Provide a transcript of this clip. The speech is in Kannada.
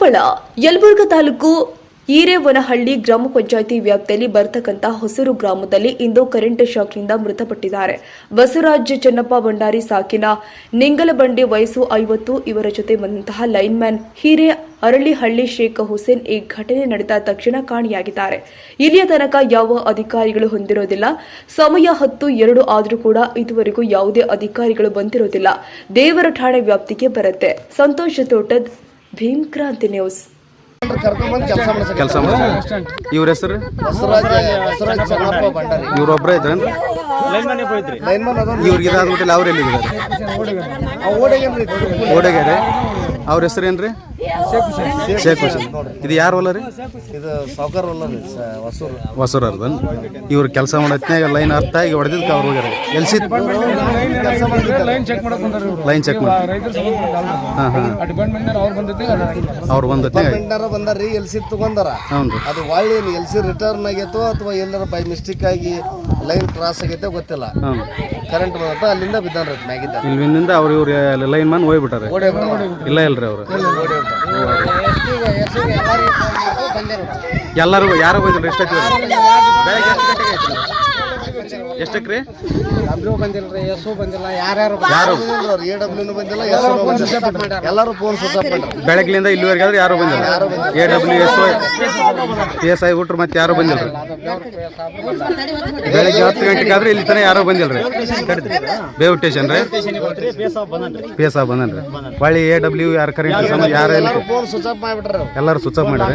ಕೊಪ್ಪಳ ಯಲಬುರ್ಗಾ ತಾಲೂಕು ಹಿರೇವನಹಳ್ಳಿ ಗ್ರಾಮ ಪಂಚಾಯಿತಿ ವ್ಯಾಪ್ತಿಯಲ್ಲಿ ಬರತಕ್ಕಂತ ಹೊಸೂರು ಗ್ರಾಮದಲ್ಲಿ ಇಂದು ಕರೆಂಟ್ ಶಾಕ್ನಿಂದ ಮೃತಪಟ್ಟಿದ್ದಾರೆ. ಬಸವರಾಜ್ ಚೆನ್ನಪ್ಪ ಭಂಡಾರಿ ಸಾಕಿನ ನಿಂಗಲಬಂಡಿ ವಯಸ್ಸು 50 ಇವರ ಜೊತೆ ಬಂದಂತಹ ಲೈನ್ಮ್ಯಾನ್ ಹಿರೇ ಅರಳಿಹಳ್ಳಿ ಶೇಖ್ ಹುಸೇನ್ ಈ ಘಟನೆ ನಡೆದ ತಕ್ಷಣ ಕಾಣೆಯಾಗಿದ್ದಾರೆ. ಇಲ್ಲಿಯ ತನಕ ಯಾವ ಅಧಿಕಾರಿಗಳು ಹೊಂದಿರೋದಿಲ್ಲ. ಸಮಯ 10:02 ಆದರೂ ಕೂಡ ಇದುವರೆಗೂ ಯಾವುದೇ ಅಧಿಕಾರಿಗಳು ಬಂದಿರೋದಿಲ್ಲ. ದೇವರ ಠಾಣೆ ವ್ಯಾಪ್ತಿಗೆ ಬರುತ್ತೆ. ಸಂತೋಷ್ ತೋಟದ್ ಭೀಮ್ ಕ್ರಾಂತಿ ನ್ಯೂಸ್. ಕೆಲಸ ಇವ್ರ ಹೆಸರು ಇವ್ರೊಬ್ಬರ ಇದ್ರೇನ್ರಿ? ಇವ್ರಿಗೆ ಇದಾದ್ಬಿಟ್ಟಿಲ್ಲ. ಅವ್ರು ಎಲ್ಲಿದ್ದಾರೆ? ಓಡೆಗೆರೆ. ಅವ್ರ ಹೆಸರು ಏನ್ರಿ? ಶೇಖ್ ಹುಸೇನ್. ಇದು ಯಾರು ಹೊಲ ರೀ? ಇದು ಸಾವ್ಕಾರ ಹೊಲ ರೀ, ಹೊಸೂರ್ ಅರ್ಧ. ಇವ್ರು ಕೆಲಸ ಮಾಡತ್ನಾಗ ಲೈನ್ ಅರ್ಥ ಆಗಿ ಹೊಡೆದಿದ್ದಕ್ಕೆ ಅವ್ರು ಹೋಗ್ಯಾರ. ಎಲ್ಸಿ ಲೈನ್ ಚೆಕ್ ಮಾಡಿ ಅವ್ರು ಬಂದಾರ್ರಿ. ಎಲ್ಸಿ ತಗೊಂಡಾರ. ಅದು ಒಳ್ಳೆ ಎಲ್ಸಿ ರಿಟರ್ನ್ ಆಗೈತೋ ಅಥವಾ ಎಲ್ಲರ ಬೈ ಮಿಸ್ಟೇಕ್ ಆಗಿ ಲೈನ್ ಕ್ರಾಸ್ ಆಗೈತೆ ಗೊತ್ತಿಲ್ಲ. ಕರೆಂಟ್ ಬಂದ ಅಲ್ಲಿಂದ ಬಿದ್ದಾನ್ರಿ ಮ್ಯಾಗಿದ್ದ. ಇಲ್ಲಿಂದ ಅವ್ರು ಇವ್ರು ಲೈನ್ ಮ್ಯಾನ್ ಹೋಗ್ಬಿಟ್ಟಾರೆ. ಇಲ್ಲ ಇಲ್ರಿ ಅವ್ರು ಎಲ್ಲರೂ ಯಾರು ಬಂದಿಲ್ಲ. ಎಷ್ಟಕ್ಕೆ ಎಷ್ಟಕ್ರಿ? ಎಲ್ಲರೂ ಫೋನ್ ಸ್ವಿಚ್ ಆಫ್ ಮಾಡ್ಯಾರ. ಬೆಳಗ್ಲಿಂದ ಇಲ್ಲಿವರೆಗೆ ಆದ್ರೆ ಯಾರು ಬಂದಿಲ್ಲ. AWS ಬಿಟ್ರು ಮತ್ತೆ ಯಾರು ಬಂದಿಲ್ಲ. ಬೆಳಗ್ಗೆ 10 ಗಂಟೆಗೆ ಆದ್ರೆ ಇಲ್ಲಿ ತನಕ ಯಾರೋ ಬಂದಿಲ್ರಿ. ಬೇವು ಸ್ಟೇಷನ್ ರೀ ಪೇಸ ಬಂದನ್ರಿ. ಹೊಳ್ಳಿ AW ಯಾರು ಕರೆಂಟ್ ಯಾರು ಫೋನ್ ಸ್ವಿಚ್ ಆಫ್ ಮಾಡ್ಬಿಟ್ರ. ಎಲ್ಲರೂ ಸ್ವಿಚ್ ಆಫ್ ಮಾಡ್ಯಾರ.